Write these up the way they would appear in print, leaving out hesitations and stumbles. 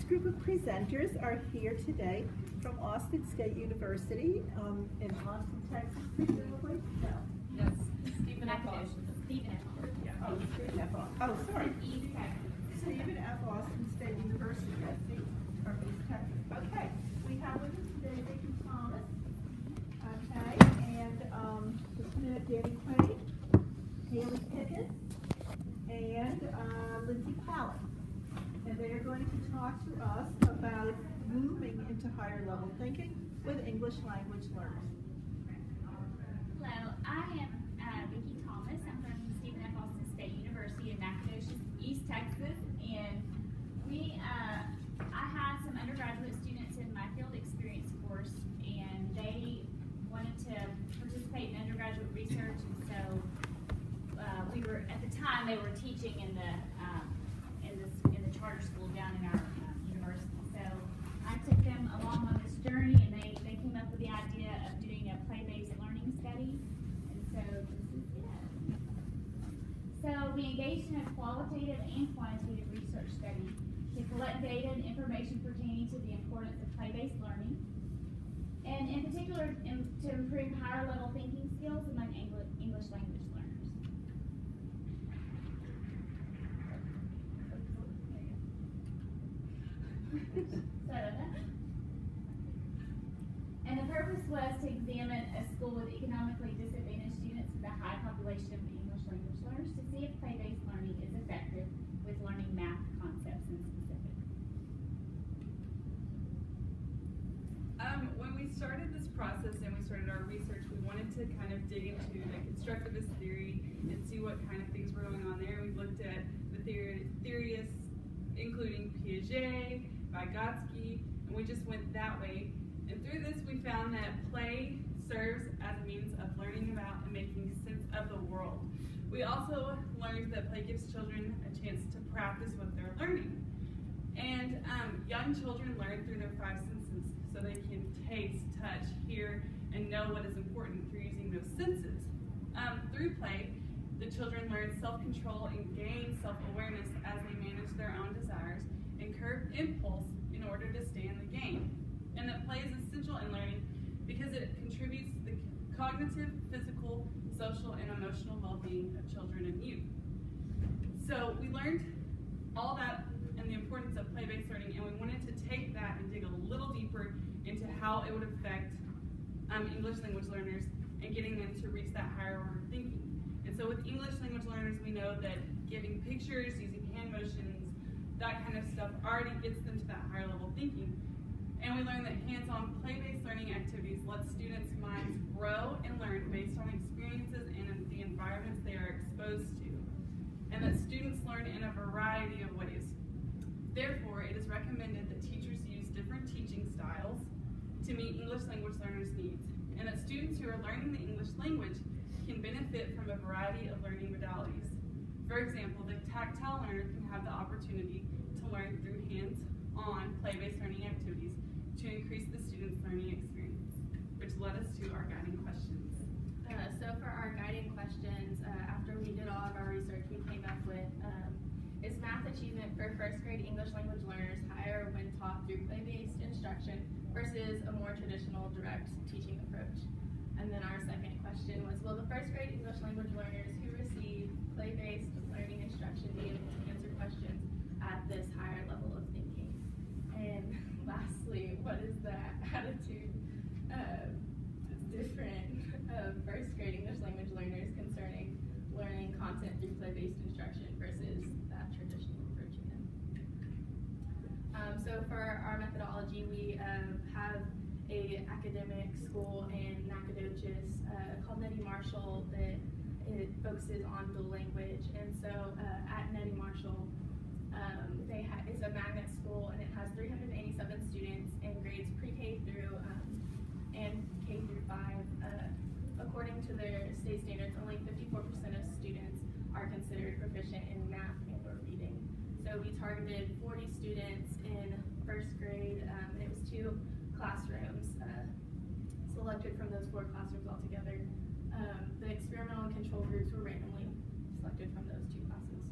group of presenters are here today from Austin State University in Austin, Texas, presumably? No. Yes, Stephen F. Austin. Stephen F. Oh, Stephen F. Oh, sorry. Stephen F. Austin State University, I see, from East Texas. Okay, we have with us today Vicki Thomas. Okay, and just a minute, Danny Quaid, Haley Pickett, and Lindsay Pallett. And they are going to talk to us about moving into higher level thinking with English language learners. Hello, I am Vicki Thomas. I'm from Stephen F. Austin State University in Nacogdoches, East Texas, and I had some undergraduate students in my field experience course, and they wanted to participate in undergraduate research, and so we were, at the time, they were teaching in the charter school down in our university. So I took them along on this journey, and they came up with the idea of doing a play-based learning study. And so this is it. So we engaged in a qualitative and quantitative research study to collect data and information pertaining to the importance of play-based learning, and in particular to improve higher level thinking skills among English language learners. And the purpose was to examine a school with economically disadvantaged students with a high population of English language learners to see if play-based learning is effective with learning math concepts in specific. When we started this process and we started our research, we wanted to kind of dig into the constructivist theory and see what kind of things were going on there. We looked at the theorists, including Piaget, Vygotsky, and we just went that way. And through this, we found that play serves as a means of learning about and making sense of the world. We also learned that play gives children a chance to practice what they're learning. And young children learn through their five senses, so they can taste, touch, hear, and know what is important through using those senses. Through play, the children learn self-control and gain self-awareness as they manage their own desires and curb impulse in order to stay in the game. And that play is essential in learning because it contributes to the cognitive, physical, social, and emotional well-being of children and youth. So we learned all that and the importance of play-based learning, and we wanted to take that and dig a little deeper into how it would affect English language learners and getting them to reach that higher order thinking. And so with English language learners, we know that giving pictures, using hand motions, that kind of stuff already gets them to that higher level thinking. And we learned that hands-on play-based learning activities let students' minds grow and learn based on experiences and the environments they are exposed to. And that students learn in a variety of ways. Therefore, it is recommended that teachers use different teaching styles to meet English language learners' needs, and that students who are learning the English language can benefit from a variety of learning modalities. For example, the tactile learner can have the opportunity to learn through hands-on play-based learning activities to increase the student's learning experience, which led us to our guiding questions. So for our guiding questions, after we did all of our research, we came up with, is math achievement for first grade English language learners higher when taught through play-based instruction versus a more traditional direct teaching approach? And then our second question was, will the first grade English language learners who receive play-based learning instruction be able to answer questions at this higher level of thinking? And lastly, what is the attitude different of first grade English language learners concerning learning content through play-based instruction versus that traditional approach again? So for our methodology, we have a academic school in Nacogdoches called Nettie Marshall that it focuses on dual language. And so at Nettie Marshall, it's a magnet school, and it has 387 students in grades pre-K through and K through 5. According to their state standards, only 54% of students are considered proficient in math and or reading. So we targeted 40 students in first grade, and it was 2 classrooms selected from those 4 classrooms altogether. The experimental and control groups were randomly selected from those 2 classes.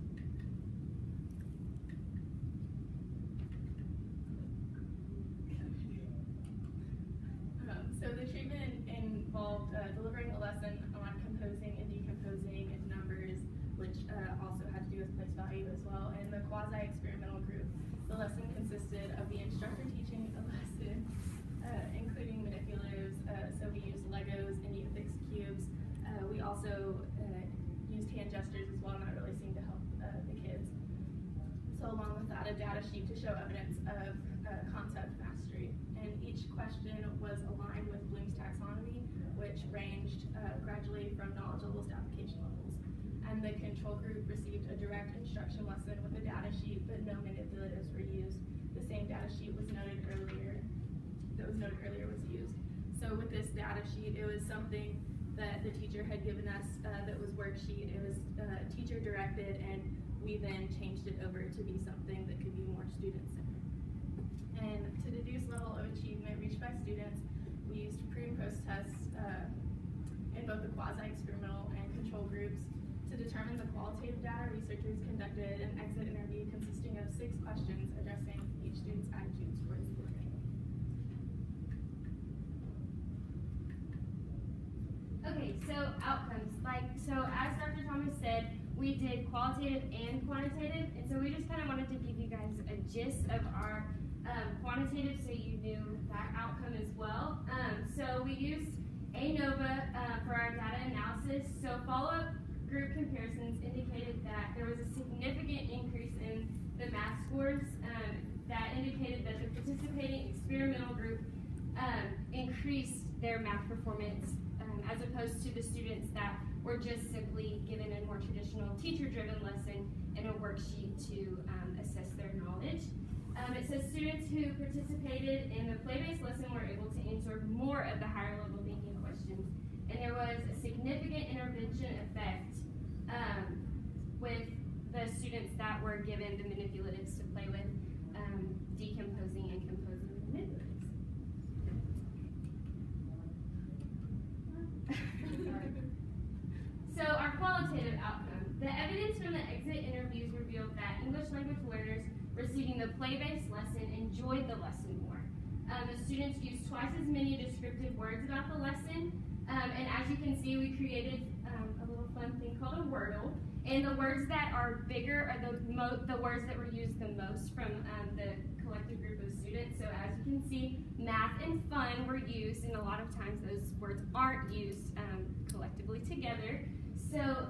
during a lesson on composing and decomposing numbers, which also had to do with place value as well. And the quasi-experimental group, the lesson consisted of the instructor teaching a lesson, including manipulatives. So we used Legos and Unifix cubes. We also used hand gestures as well, and that really seemed to help the kids. So along with that, a data sheet to show evidence of concept mastery. And each question was aligned with Bloom's taxonomy, which ranged gradually from knowledge levels to application levels. And the control group received a direct instruction lesson with a data sheet, but no manipulatives were used. The same data sheet was noted earlier, was used. So with this data sheet, it was something that the teacher had given us that was worksheet. It was teacher directed, and we then changed it over to be something that could be more student-centered. And to deduce level of achievement reached by students, we used pre and post tests in both the quasi-experimental and control groups. To determine the qualitative data, researchers conducted an exit interview consisting of 6 questions addressing each student's attitudes towards learning. Okay, so outcomes. So as Dr. Thomas said, we did qualitative and quantitative, and so we just kind of wanted to give you guys a gist of our quantitative so you knew that outcome as well. So we used ANOVA for our data analysis. So follow-up group comparisons indicated that there was a significant increase in the math scores that indicated that the participating experimental group increased their math performance as opposed to the students that were just simply given a more traditional teacher-driven lesson and a worksheet to assess their knowledge. It says students who participated in the play-based lesson were able to answer more of the higher level thinking questions, and there was a significant intervention effect with the students that were given the manipulatives to play with, decomposing and composing the manipulatives. So our qualitative outcome. The evidence from the exit interviews revealed that English language learners receiving the play-based lesson enjoyed the lesson more. The students used twice as many descriptive words about the lesson, and as you can see, we created a little fun thing called a Wordle. And the words that are bigger are the words that were used the most from the collective group of students. So as you can see, math and fun were used, and a lot of times those words aren't used collectively together. So,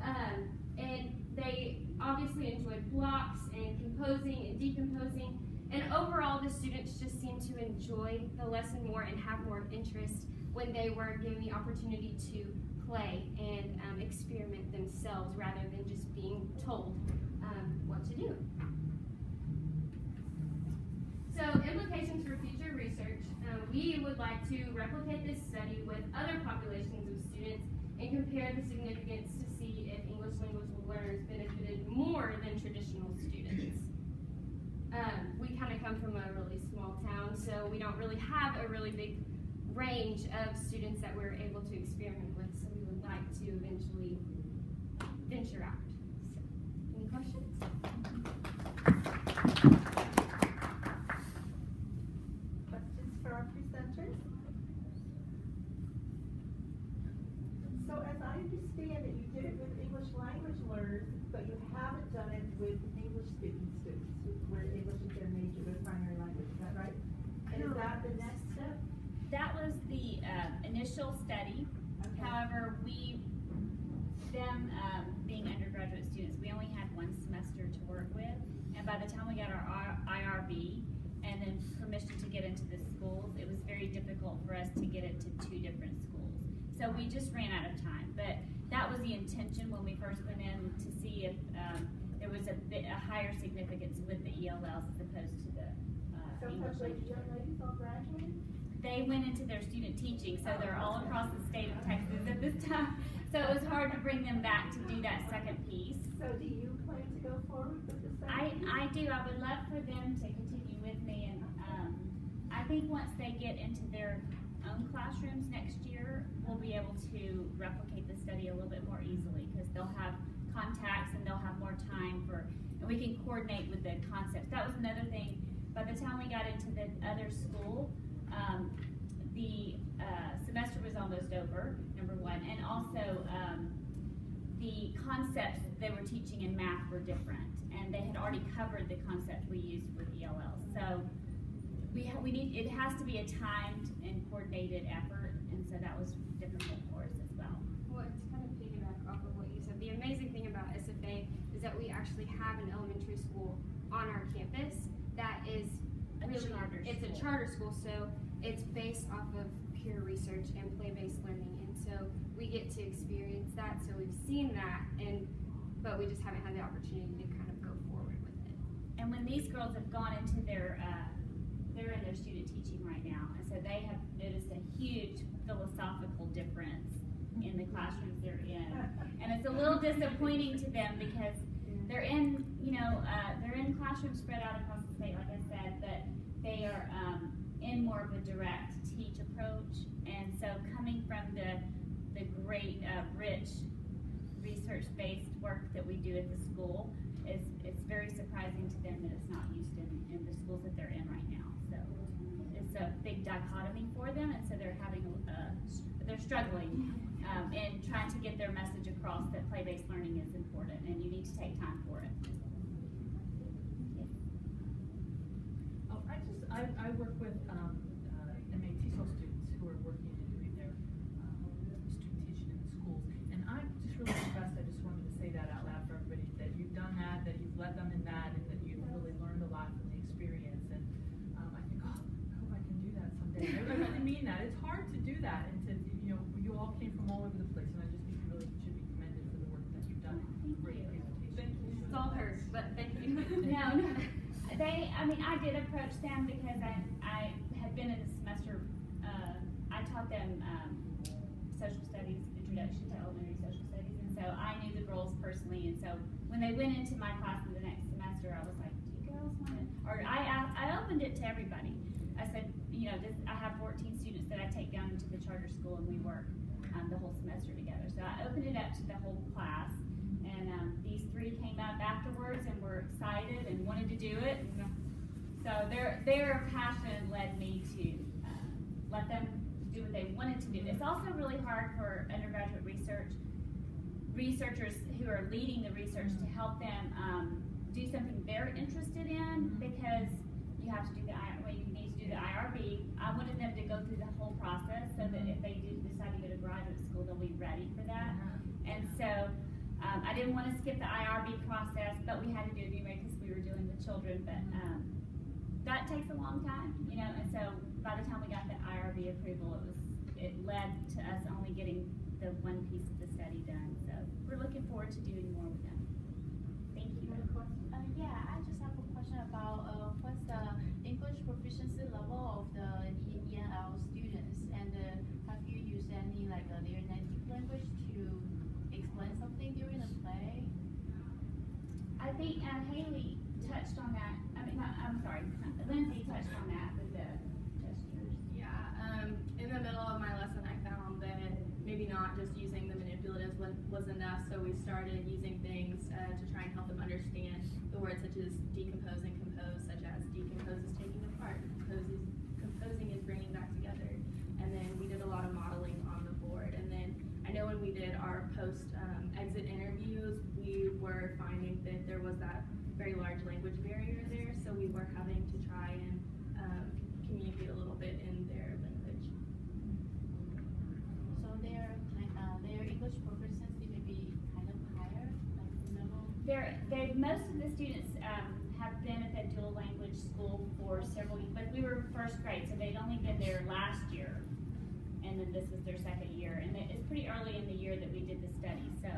and they obviously enjoyed blocks and composing and decomposing. And overall, the students just seemed to enjoy the lesson more and have more interest when they were given the opportunity to play and experiment themselves rather than just being told what to do. So implications for future research. We would like to replicate this study with other populations of students and compare the significance to see if English language learners benefited more than traditional students. We kind of come from a really small town, so we don't really have a really big range of students that we're able to experiment with, so we would like to eventually venture out. So, any questions? Questions for our presenters? So as I understand it, you did it with English language learners, but you haven't done it with English-speaking students, where English is their major, their primary language. Is that right? And is that the next step? That was the initial study. Okay. However, them being undergraduate students, we only had 1 semester to work with, and by the time we got our IRB and then permission to get into the schools, it was very difficult for us to get it to 2 different schools. So we just ran out of time, but that was the intention when we first went in to see if there was a higher significance with the ELLs as opposed to the English language. Young ladies all graduated? They went into their student teaching, so they're all across the state of Texas at this time. So it was hard to bring them back to do that second piece. So do you plan to go forward with the second piece? I do. I would love for them to continue with me, and I think once they get into their own classrooms next year, we'll be able to replicate the study a little bit more easily because they'll have contacts and they'll have more time and we can coordinate with the concepts. That was another thing. By the time we got into the other school, the semester was almost over, number one, and also the concepts they were teaching in math were different, and they had already covered the concept we used for ELL. So we need, it has to be a timed and coordinated effort, and so that was difficult for us as well. Well, to kind of piggyback off of what you said, the amazing thing about SFA is that we actually have an elementary school on our campus that is really, it's a charter school, so it's based off of peer research and play-based learning, and so we get to experience that. So we've seen that, but we just haven't had the opportunity to kind of go forward with it. And when these girls have gone into their, they're in their student teaching right now, and so they have noticed a huge philosophical difference in the classrooms they're in. And it's a little disappointing to them because they're in, they're in classrooms spread out across the state, like I said, but they are in more of a direct teach approach. And so coming from the great, rich, research-based work that we do at the school, it's very surprising to them that it's not used in the schools that they're in right now. So it's a big dichotomy for them, and so they're having they're struggling in trying to get their message across that play-based learning is important, and you need to take time for it. Oh, I work with MA TESOL students who are working and doing their student teaching in the schools, and I'm just really impressed. I just wanted to say that out loud for everybody, that you've done that you've led them in that, and that you've really learned a lot from the experience. And I think, oh, I hope I can do that someday. I really mean that. It's hard to do that, and to, you all came from all over the place, and I just think you really should be commended for the work that you've done. Great presentation. Thank you. It's all hers, but thank you. No. I did approach them because I had been in the semester, I taught them social studies, introduction to elementary social studies, and so I knew the girls personally, and so when they went into my class in the next semester, I was like, do you girls want to, or I opened it to everybody. I said, I have 14 students that I take down into the charter school, and we work the whole semester together. So I opened it up to the whole class, and these three came up afterwards and were excited and wanted to do it. So their passion led me to let them do what they wanted to do. It's also really hard for undergraduate researchers who are leading the research to help them do something they're interested in, because you have to do you need to do the IRB. I wanted them to go through the whole process so that if they do decide to go to graduate school, they'll be ready for that. And so I didn't want to skip the IRB process, but we had to do it anyway because we were dealing with children. But that takes a long time, and so by the time we got the IRB approval, it led to us only getting the one piece of the study done. So we're looking forward to doing more with them. Thank you. Yeah, I just have a question about what's the English proficiency level of the ENL students, and have you used any their native language to explain something during the play? I think Haley touched on that. I'm sorry, Lindsay touched on that with the gestures. Yeah, in the middle of my lesson, I found that maybe not just using the manipulatives was enough, so we started using things to try and help them understand the words such as decompose and compose, such as decompose is taking apart, composing is bringing back together, and then we did a lot of modeling on the board. And then I know when we did our post-exit interviews, we were finding that there was that very large language barrier there, so we were having to try and communicate a little bit in their language. So their English proficiency may be kind of higher, level? Most of the students have been at that dual language school for several years, but we were first grade, so they'd only been there last year, and then this was their second year, and it's pretty early in the year that we did the study, so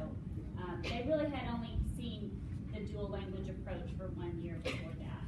they really had only seen the dual language approach for 1 year before that.